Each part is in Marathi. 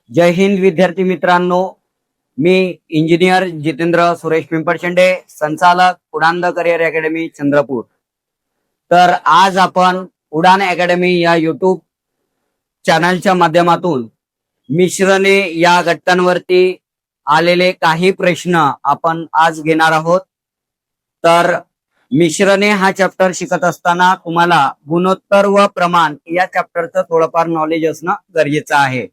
जय हिंद विद्यार्थी मित्रांनो. मी इंजिनियर जितेंद्र सुरेश पिंपळशेंडे, संचालक उडान द करिअर अकॅडमी चंद्रपूर. तर आज आपण उडान अकॅडमी या युट्यूब चॅनलच्या माध्यमातून मिश्रणे या घटकांवरती आलेले काही प्रश्न आपण आज घेणार आहोत. तर मिश्रणे हा चॅप्टर शिकत असताना तुम्हाला गुणोत्तर व प्रमाण या चॅप्टरचं थोडंफार नॉलेज असणं गरजेचं आहे.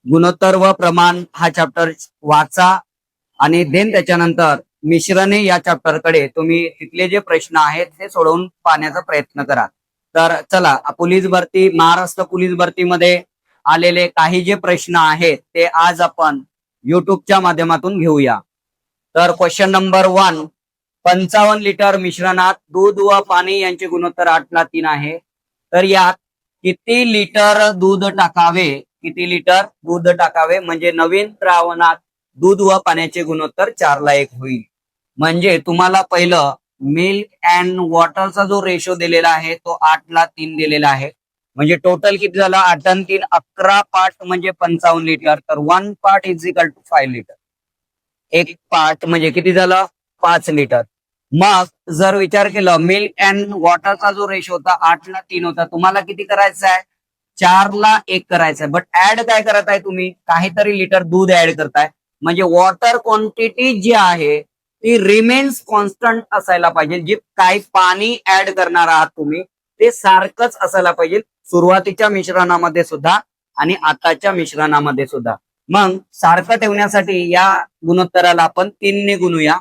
गुणोत्तर व प्रमाण हा चॅप्टर वाचा आणि देन त्याच्यानंतर मिश्रणे या चॅप्टर कडे तुम्ही तिथले जे प्रश्न आहेत ते सोडवून पाहण्याचा प्रयत्न करा. तर चला, पोलीस भरती, महाराष्ट्र पोलीस भरतीमध्ये आलेले काही जे प्रश्न आहेत ते आज आपण युट्यूबच्या माध्यमातून घेऊया. तर क्वेश्चन नंबर 1, 55 लिटर मिश्रणात दूध व पाणी यांचे गुणोत्तर 8:3 आहे. तर यात किती लिटर दूध टाकावे, किती लिटर दूध टाकावे म्हणजे नवीन द्रावणात दूध व पाण्याचे गुणोत्तर 4:1 होईल. म्हणजे तुम्हाला पहिलं मिल्क अँड वॉटरचा जो रेशो दिलेला आहे तो 8:3 दिलेला आहे. म्हणजे टोटल किती झालं? 8 आणि 3 11 पार्ट म्हणजे 55 लिटर. तर 1 part is equal to 5 litre. एक पार्ट म्हणजे किती झालं? 5 लिटर. मग जर विचार केला मिल्क अँड वॉटरचा जो रेशो होता 8:3 होता, तुम्हाला किती करायचा आहे? 4:1 करायचं आहे. बट ऍड काय करत आहे तुम्ही? काहीतरी लिटर दूध ऍड करताय. म्हणजे वॉटर क्वांटिटी जी आहे ती रिमेन्स कॉन्स्टंट असायला पाहिजे. जे काही पाणी ऍड करणार आहात तुम्ही ते सारखंच असायला पाहिजे, सुरुवातीच्या मिश्रणामध्ये सुद्धा आणि आताच्या मिश्रणामध्ये सुद्धा. मग सारखं ठेवण्यासाठी या गुणोत्तराला आपण 3 ने गुणूया.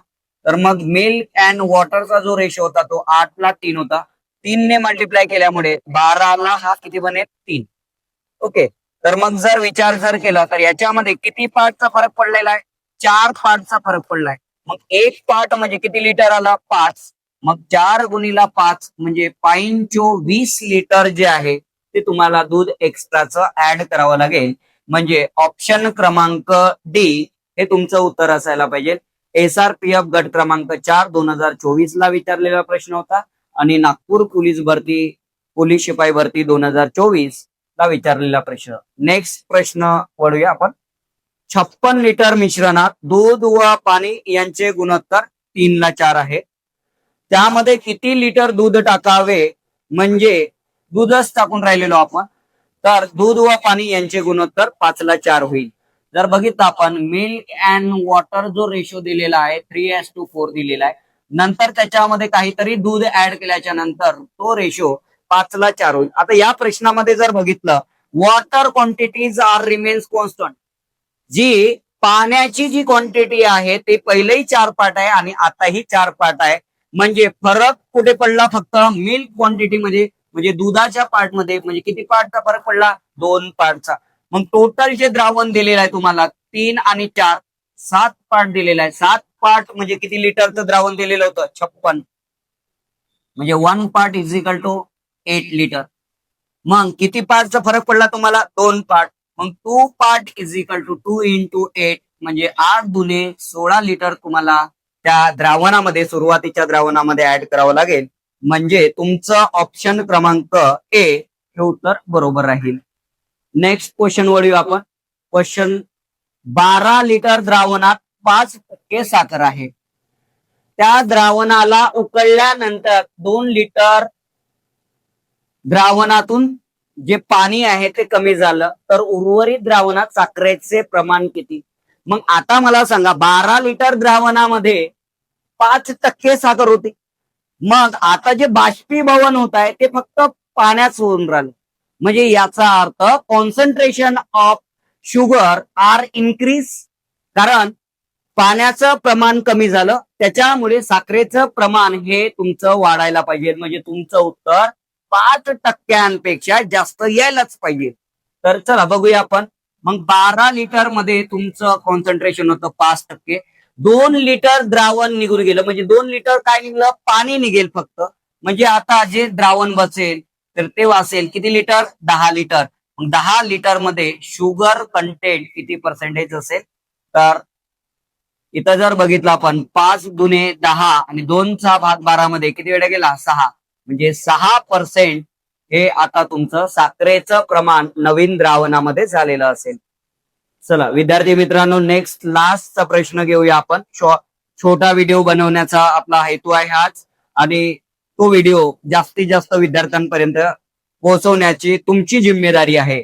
तर मग मिल्क अँड वॉटरचा जो रेशो होता तो 8:3 होता. 3 ने मल्टिप्लाय केल्यामुळे 12 हा किती बनेल? 3. ओके. तर मग जर विचार केला तर याच्यामध्ये किती पार्टचा फरक पडलेला आहे? 4 पार्टचा फरक पडलाय. मग एक पार्ट म्हणजे किती लिटर आला? 5. मग 4 गुणिला 5 म्हणजे 5 लिटर जे आहे ते तुम्हाला दूध एक्स्ट्राचं ऍड करावं लागेल. म्हणजे ऑप्शन क्रमांक डी हे तुमचं उत्तर असायला पाहिजे. SRPF गट क्रमांक 4 2024 ला विचारलेला प्रश्न होता आणि नागपूर पोलीस भरती, पोलीस शिपाई भरती 2024 ला विचारलेला प्रश्न. नेक्स्ट प्रश्न वळूया आपण. 56 लिटर मिश्रणात दूध व पाणी यांचे गुणोत्तर 3:4 आहे. त्यामध्ये किती लिटर दूध टाकावे? म्हणजे दूधच टाकून राहिलेलो आपण. तर दूध व पाणी यांचे गुणोत्तर 5:4 होईल. जर बघितलं आपण मिल्क अँड वॉटर जो रेशो दिलेला आहे 3:4 दिलेला आहे. नंतर त्याच्यामध्ये काहीतरी दूध ऍड केल्याच्या नंतर तो रेशो 5:4 होईल. आता या प्रश्नामध्ये जर बघितलं water quantities are remains constant, जी पाण्याची जी क्वांटिटी आहे ते पहिलेही 4 पार्ट आहे आणि आताही 4 पार्ट आहे. म्हणजे फरक कुठे पडला? फक्त मिल्क क्वांटिटी मध्ये, म्हणजे दुधाच्या पार्ट मध्ये. म्हणजे किती पार्टचा फरक पडला? 2 पार्टचा. मग टोटल जे द्रावण दिलेलं आहे तुम्हाला 3 आणि 4 7 पार्ट दिलेला आहे. 7 पार्ट म्हणजे किती लिटरचं द्रावण दिलेलं होतं? 56. म्हणजे 1 part is equal to 8 litre. मग किती पार्टचा फरक पडला तुम्हाला? 2 पार्ट. मग 2 part is equal to 2 into 8 म्हणजे 8 दुने 16 लिटर तुम्हाला त्या द्रावणामध्ये, सुरुवातीच्या द्रावणामध्ये ऍड करावं लागेल. म्हणजे तुमचं ऑप्शन क्रमांक ए हे उत्तर बरोबर राहील. नेक्स्ट क्वेश्चन वळूया आपण. क्वेश्चन 12 लिटर द्रावणात 5% साखर आहे. त्या द्रावणाला उकळल्यानंतर 2 लिटर द्रावणातून जे पाणी आहे ते कमी झालं तर उर्वरित द्रावणात साखरेचे प्रमाण किती? मग आता मला सांगा, 12 लिटर द्रावणामध्ये 5% साखर होती. मग आता जे बाष्पीभवन होत आहे ते फक्त पाण्यात होऊन राहिलं. म्हणजे याचा अर्थ concentration of sugar are increase. कारण पाण्याचं प्रमाण कमी झालं त्याच्यामुळे साखरेचं प्रमाण हे तुमचं वाढायला पाहिजे. म्हणजे तुमचं उत्तर 5%पेक्षा जास्त यायलाच पाहिजे. तर चला बघूया आपण. मग 12 लिटर मध्ये तुमचं कॉन्सन्ट्रेशन होतं 5%. 2 लिटर द्रावण निघून गेलं. म्हणजे 2 लिटर काय निघलं? पाणी निघेल फक्त. म्हणजे आता जे द्रावण बसेल तर ते वाचेल किती लिटर? 10 लिटर. मग 10 लिटर मध्ये शुगर कंटेंट किती पर्सेंटेज असेल? तर इथं जर बघितलं आपण 5 दुने 10 आणि 2चा भाग 12 मध्ये किती वेळा गेला? 6. म्हणजे 6% हे आता तुमचं साखरेचं प्रमाण नवीन द्रावणामध्ये झालेलं असेल. चला विद्यार्थी मित्रांनो, नेक्स्ट लास्टचा प्रश्न घेऊया आपण. छोटा व्हिडिओ बनवण्याचा आपला हेतू आहे आज, आणि तो व्हिडिओ जास्तीत जास्त विद्यार्थ्यांपर्यंत पोहोचवण्याची तुमची जिम्मेदारी आहे.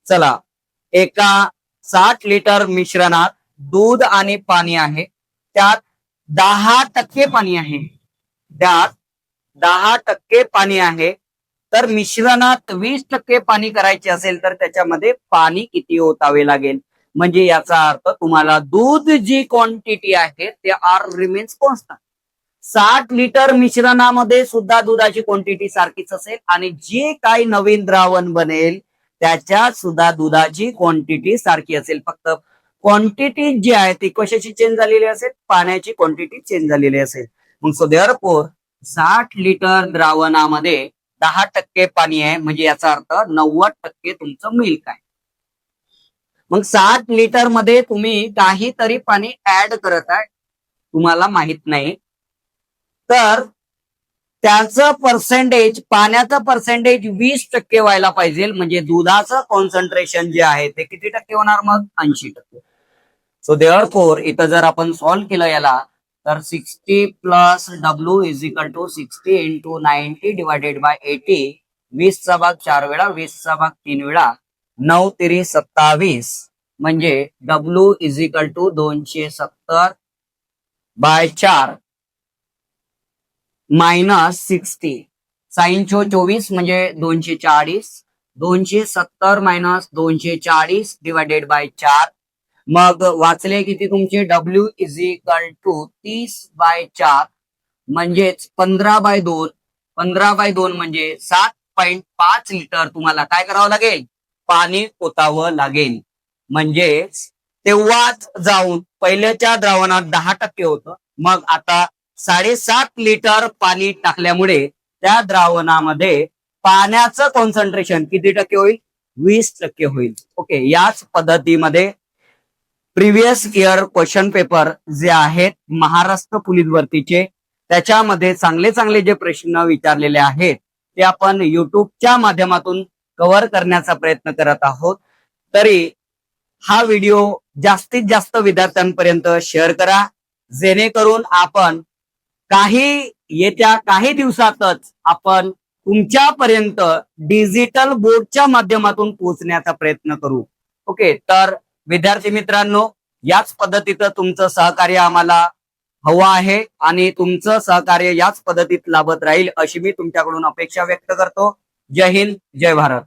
चला, एका 60 लिटर मिश्रणात दूध आणि पाणी आहे, त्यात 10% पाणी आहे, त्यात 10% पाणी आहे. तर मिश्रणात 20% पाणी करायचे असेल तर त्याच्यामध्ये पाणी किती ओतावे लागेल? म्हणजे याचा अर्थ तुम्हाला दूध जी क्वांटिटी आहे ते आर रिमेन्स कॉन्स्टंट. 60 लिटर मिश्रणामध्ये सुद्धा दुधाची क्वांटिटी सारखीच असेल, आणि जे काही नवीन द्रावण बनेल त्याच्यात सुद्धा दुधाची क्वांटिटी सारखी असेल. फक्त क्वांटिटी जी आहे ती कशाची चेंज झालेली असेल? पाण्याची क्वांटिटी चेंज झालेली असेल. मग सो देअरफॉर 60 लिटर द्रावणामध्ये 10% पाणी आहे, म्हणजे याचा अर्थ 90% तुमचं मिल्क आहे. मग 60 लिटर मध्ये तुम्ही काहीतरी पाणी ऍड करत आहे, तुम्हाला माहित नाही, तर त्याचं पर्सेंटेज, पाण्याचं पर्सेंटेज 20% व्हायला पाहिजे. म्हणजे दुधाचं कॉन्सन्ट्रेशन जे आहे ते किती टक्के होणार? मग 80%. सो देअरफॉर इथं जर आपण सॉल्व्ह केलं याला, तर 60 plus W is equal to 60 into 90 divided by 80. 20चा भाग 4 वेळा, 20चा भाग 3 वेळा, 9 तिरी 27. म्हणजे W is equal to 270 by 4 minus 60. साइन 24 म्हणजे 240. 270 मायनस 240 डिवायडेड बाय 4. मग वाचले किती तुमचे? डब्ल्यू इज इक्वल टू 30/4 म्हणजेच 15/2. 15/2 म्हणजे 7.5 लिटर तुम्हाला काय करावं लागेल? पाणी ओतावं लागेल. म्हणजेच तेव्हाच जाऊन पहिल्याच्या द्रावणात 10% होतं, मग आता 7.5 लिटर पाणी टाकल्यामुळे त्या द्रावणामध्ये पाण्याचं कॉन्सन्ट्रेशन किती टक्के होईल? 20% होईल. ओके, याच पद्धतीमध्ये प्रिव्हियस इयर क्वेश्चन पेपर जे आहेत महाराष्ट्र पोलीस भरतीचे, त्याच्यामध्ये चांगले चांगले जे प्रश्न विचारलेले आहेत ते आपण युट्यूबच्या माध्यमातून कव्हर करण्याचा प्रयत्न करत आहोत. तरी हा व्हिडिओ जास्तीत जास्त विद्यार्थ्यांपर्यंत शेअर करा, जेणेकरून आपण येत्या काही दिवसातच आपण तुमच्यापर्यंत डिजिटल बोर्डच्या माध्यमातून पोहोचण्याचा प्रयत्न करू. ओके, तर विद्यार्थी मित्रांनो, याच पद्धतीचं तुमचं सहकार्य आम्हाला हवं आहे, आणि तुमचं सहकार्य याच पद्धतीत लाभत राहील अशी मी तुमच्याकडून अपेक्षा व्यक्त करतो. जय हिंद, जय भारत.